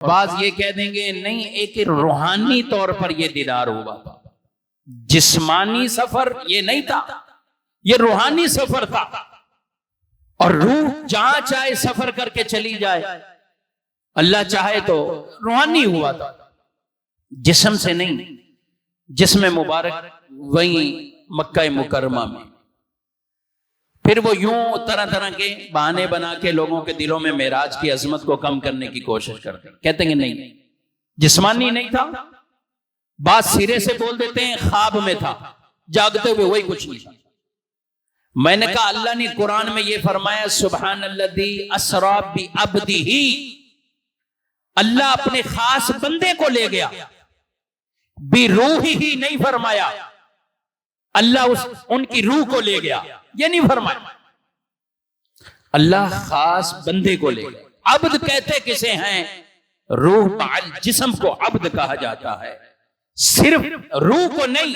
بعض یہ کہہ دیں گے نہیں، ایک روحانی طور پر یہ دیدار ہوا تھا، جسمانی سفر یہ نہیں تھا، یہ روحانی سفر تھا، اور روح جہاں چاہے سفر کر کے چلی جائے، اللہ چاہے تو روحانی ہوا تھا، جسم سے نہیں۔ جسم مبارک وہیں مکہ مکرمہ میں۔ پھر وہ یوں طرح طرح کے بہانے بنا کے لوگوں کے دلوں میں معراج کی عظمت کو کم کرنے کی کوشش کرتے ہیں، کہتے ہیں کہ نہیں، جسمانی نہیں تھا۔ بات سرے سے بول دیتے ہیں خواب میں تھا، جاگتے ہوئے وہی کچھ نہیں تھا۔ میں نے کہا اللہ نے قرآن میں یہ فرمایا سبحان الذی اسری بعبدہ، اللہ اپنے خاص بندے کو لے گیا، بروحہ ہی نہیں فرمایا اللہ ان کی روح کو لے گیا، یہ نہیں فرمایا، اللہ خاص بندے کو لے گیا۔ عبد کہتے کسے ہیں؟ روح مع جسم کو عبد کہا جاتا ہے، صرف روح کو نہیں۔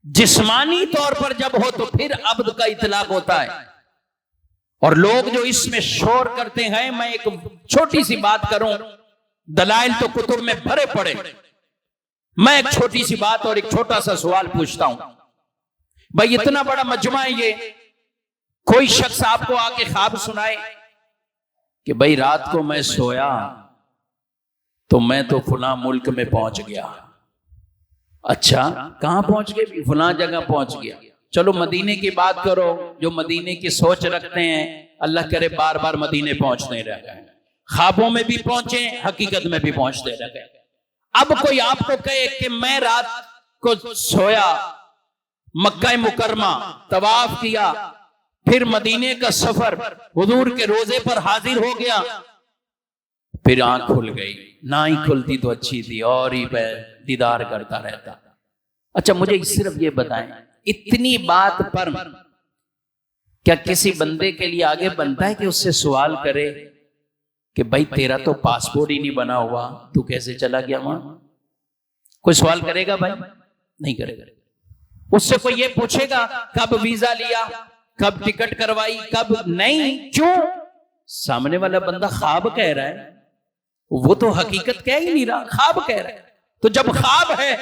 جسمانی طور پر جب ہو تو پھر عبد کا اطلاق ہوتا ہے۔ اور لوگ جو اس میں شور کرتے ہیں، میں ایک چھوٹی سی بات کروں، دلائل تو کتب میں بھرے پڑے، میں ایک چھوٹی سی بات اور ایک چھوٹا سا سوال پوچھتا ہوں۔ بھائی اتنا بڑا مجمع ہے یہ، کوئی شخص آپ کو آ کے خواب سنائے کہ بھائی رات کو میں سویا تو میں تو فلاں ملک میں پہنچ گیا۔ اچھا کہاں پہنچ گئے؟ فلاں جگہ پہنچ گیا۔ چلو مدینے کی بات کرو، جو مدینے کی سوچ رکھتے ہیں اللہ کرے بار بار مدینے پہنچنے رہ گئے، خوابوں میں بھی پہنچے، حقیقت میں بھی پہنچتے رہ گئے۔ اب کوئی آپ کو کہے کہ میں رات کو سویا، مکہ مکرمہ طواف کیا، پھر مدینے کا سفر، حضور کے روزے پر حاضر ہو گیا، پھر آنکھ کھل گئی، نہ ہی کھلتی تو اچھی تھی، اور ہی پہ دیدار کرتا رہتا۔ اچھا مجھے صرف یہ بتائیں، اتنی بات پر کیا کسی بندے کے لیے آگے بنتا ہے کہ اس سے سوال کرے کہ بھائی تیرا تو پاسپورٹ ہی نہیں بنا ہوا، تو کیسے چلا گیا وہاں؟ کوئی سوال کرے گا؟ بھائی نہیں کرے گا۔ اس سے کوئی یہ پوچھے گا کب ویزا لیا، کب ٹکٹ کروائی، کب؟ نہیں۔ کیوں؟ سامنے والا بندہ خواب کہہ رہا ہے، وہ تو حقیقت کہہ ہی نہیں رہا، خواب کہہ رہا ہے۔ تو جب خواب ہے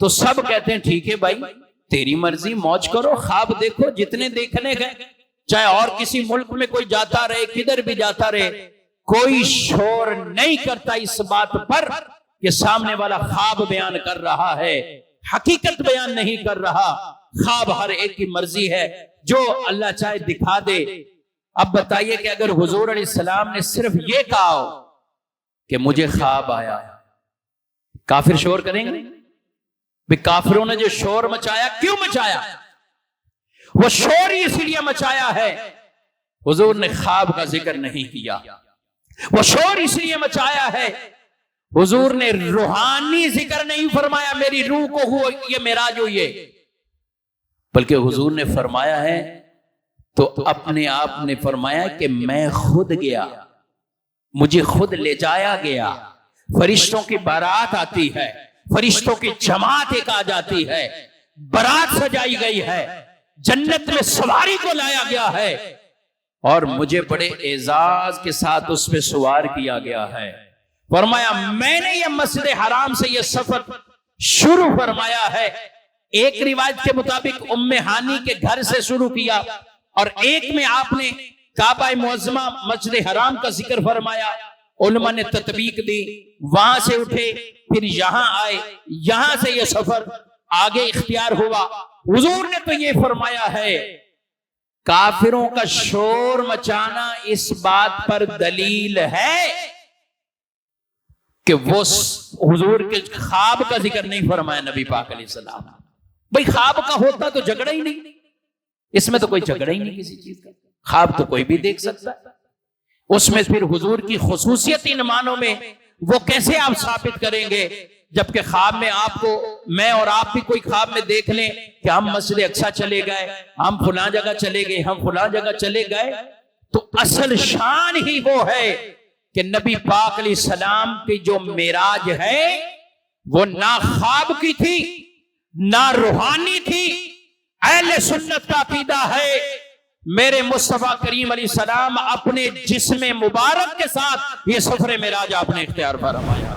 تو سب کہتے ہیں ٹھیک ہے بھائی تیری مرضی، موج کرو، خواب دیکھو جتنے دیکھنے گئے، چاہے اور کسی ملک میں کوئی جاتا رہے، کدھر بھی جاتا رہے، کوئی شور نہیں کرتا اس بات پر کہ سامنے والا خواب بیان کر رہا ہے، حقیقت بیان نہیں کر رہا۔ خواب ہر ایک کی مرضی ہے، جو اللہ چاہے دکھا دے۔ اب بتائیے کہ اگر حضور علیہ السلام نے صرف یہ کہا ہو کہ مجھے خواب آیا، کافر شور کریں گے؟ بھی کافروں نے جو شور مچایا، کیوں مچایا؟ وہ شور ہی اس لیے مچایا ہے، حضور نے خواب کا ذکر نہیں کیا۔ وہ شور اس لیے مچایا ہے، حضور نے روحانی ذکر نہیں فرمایا، میری روح کو ہوا یہ معراج ہوئی ہے، بلکہ حضور نے فرمایا ہے تو اپنے آپ نے فرمایا کہ میں خود گیا، مجھے خود لے جایا گیا۔ فرشتوں کی بارات آتی ہے، فرشتوں کی جماعت ایک آ جاتی ہے، بارات سجائی گئی ہے، جنت میں سواری کو لایا گیا ہے، اور مجھے بڑے اعزاز کے ساتھ اس پہ سوار کیا گیا ہے۔ فرمایا میں نے یہ مسجد حرام سے یہ سفر شروع فرمایا ہے۔ ایک روایت کے مطابق ام ہانی کے گھر سے شروع کیا، اور ایک میں آپ نے کعبہ معظمہ مسجد حرام کا ذکر فرمایا، علماء نے تطبیق دی، وہاں سے اٹھے پھر یہاں آئے، یہاں سے یہ سفر آگے اختیار ہوا۔ حضور نے تو یہ فرمایا ہے، کافروں کا شور مچانا اس بات پر دلیل ہے کہ وہ حضور کے خواب کا ذکر نہیں فرمایا نبی پاک علیہ السلام۔ بھئی خواب کا ہوتا تو جھگڑا ہی نہیں، اس میں تو کوئی جھگڑا ہی نہیں کسی چیز کا، خواب تو کوئی بھی دیکھ سکتا ہے۔ اس میں پھر حضور کی خصوصیت ان معنوں میں وہ کیسے آپ ثابت کریں گے، جبکہ خواب میں آپ کو، میں اور آپ بھی کوئی خواب میں دیکھ لیں کہ ہم مسجد اقصی چلے گئے، ہم فلاں جگہ چلے گئے، ہم فلاں جگہ چلے گئے، تو اصل شان ہی وہ ہے کہ نبی پاک علیہ السلام کی جو معراج ہے وہ نہ خواب کی تھی نہ روحانی تھی۔ اہل سنت کا عقیدہ ہے میرے مصطفیٰ کریم علیہ السلام اپنے جسم مبارک کے ساتھ یہ سفر معراج آپ نے اختیار فرمایا.